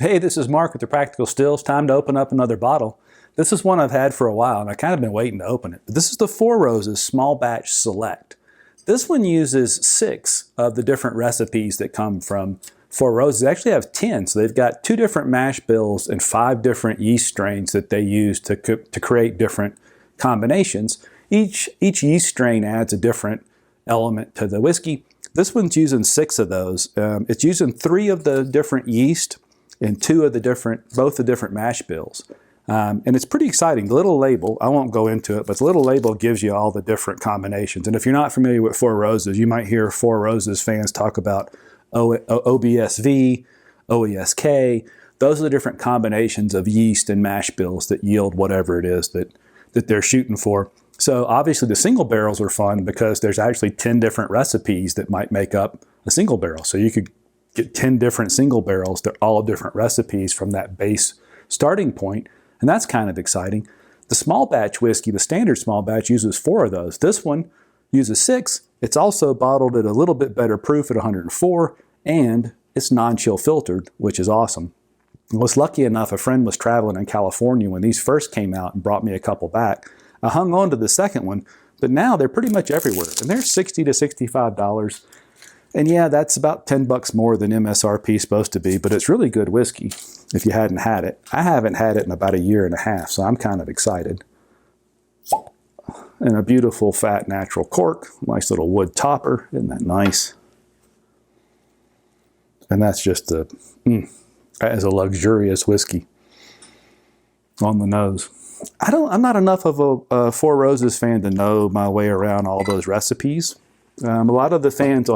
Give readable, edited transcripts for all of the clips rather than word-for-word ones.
Hey, this is Mark with the Practical Stills. Time to open up another bottle. This is one I've had for a while, and I've kind of been waiting to open it. But this is the Four Roses Small Batch Select. This one uses 6 of the different recipes that come from Four Roses. They actually have 10, so they've got 2 different mash bills and 5 different yeast strains that they use to create different combinations. Each yeast strain adds a different element to the whiskey. This one's using 6 of those. It's using 3 of the different yeast and 2 of both the different mash bills. And it's pretty exciting. The little label, I won't go into it, but the little label gives you all the different combinations. And if you're not familiar with Four Roses, you might hear Four Roses fans talk about OBSV, OESK. Those are the different combinations of yeast and mash bills that yield whatever it is that they're shooting for. So obviously the single barrels are fun because there's actually 10 different recipes that might make up a single barrel. So you could get 10 different single barrels. They're all different recipes from that base starting point, and that's kind of exciting. The small batch whiskey, the standard small batch, uses 4 of those. This one uses 6. It's also bottled at a little bit better proof at 104, and it's non-chill filtered, which is awesome. I was lucky enough, a friend was traveling in California when these first came out and brought me a couple back. I hung on to the second one, but now they're pretty much everywhere, and they're $60 to $65. And yeah, that's about $10 more than MSRP is supposed to be, but it's really good whiskey if you hadn't had it. I haven't had it in about 1.5 years, so I'm kind of excited. And a beautiful fat natural cork, nice little wood topper, isn't that nice? And that's just that is a luxurious whiskey on the nose. I'm not enough of a Four Roses fan to know my way around all those recipes. A lot of the fans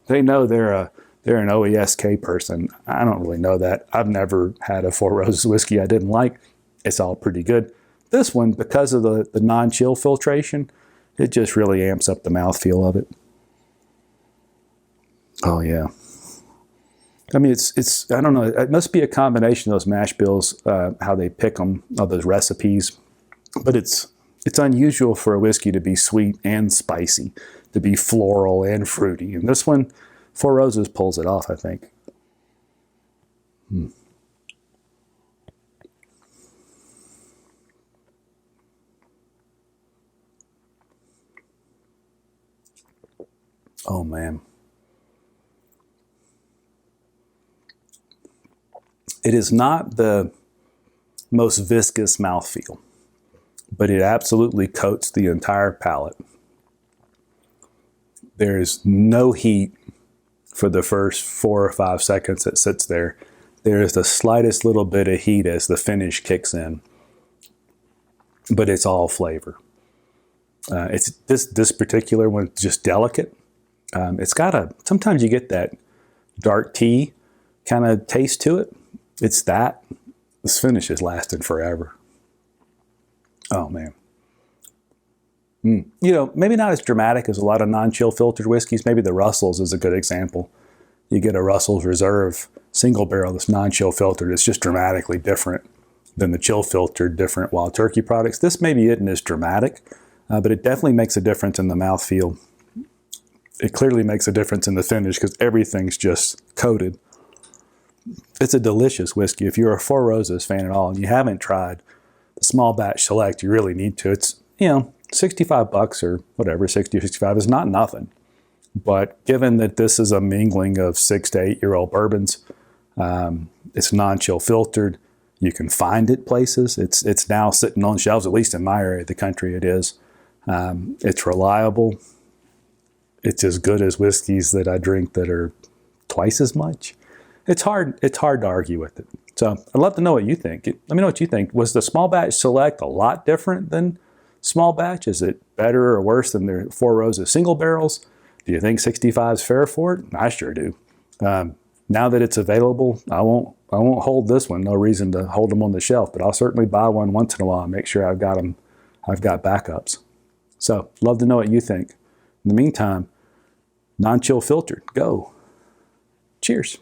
they know they're an OESK person. I don't really know that. I've never had a Four Roses whiskey I didn't like. It's all pretty good. This one, because of the non-chill filtration, it just really amps up the mouthfeel of it. Oh yeah. I mean, it's I don't know. It must be a combination of those mash bills, how they pick them, of those recipes. But it's unusual for a whiskey to be sweet and spicy, to be floral and fruity. And this one, Four Roses pulls it off, I think. Oh, man. It is not the most viscous mouthfeel, but it absolutely coats the entire palate. There's no heat for the first 4 or 5 seconds it sits there. There is the slightest little bit of heat as the finish kicks in, but it's all flavor. It's this particular one just delicate. It's got sometimes you get that dark tea kind of taste to it. It's that. This finish is lasting forever. Oh man. You know, maybe not as dramatic as a lot of non-chill filtered whiskeys. Maybe the Russell's is a good example. You get a Russell's Reserve single barrel that's non-chill filtered. It's just dramatically different than the chill filtered different Wild Turkey products. This maybe isn't as dramatic, but it definitely makes a difference in the mouthfeel. It clearly makes a difference in the finish because everything's just coated. It's a delicious whiskey. If you're a Four Roses fan at all and you haven't tried the small batch select, you really need to. It's, $65 or whatever, 60 or 65 is not nothing. But given that this is a mingling of 6 to 8-year-old bourbons, it's non-chill filtered. You can find it places. It's now sitting on shelves, at least in my area of the country it is. It's reliable. It's as good as whiskeys that I drink that are twice as much. It's hard to argue with it. So I'd love to know what you think. Let me know what you think. Was the small batch select a lot different than small batch? Is it better or worse than the Four Roses single barrels? Do you think 65 is fair for it? I sure do. Now that it's available, I won't hold this one. No reason to hold them on the shelf, but I'll certainly buy one once in a while and make sure I've got backups. So love to know what you think. In the meantime, non-chill filtered, go. Cheers.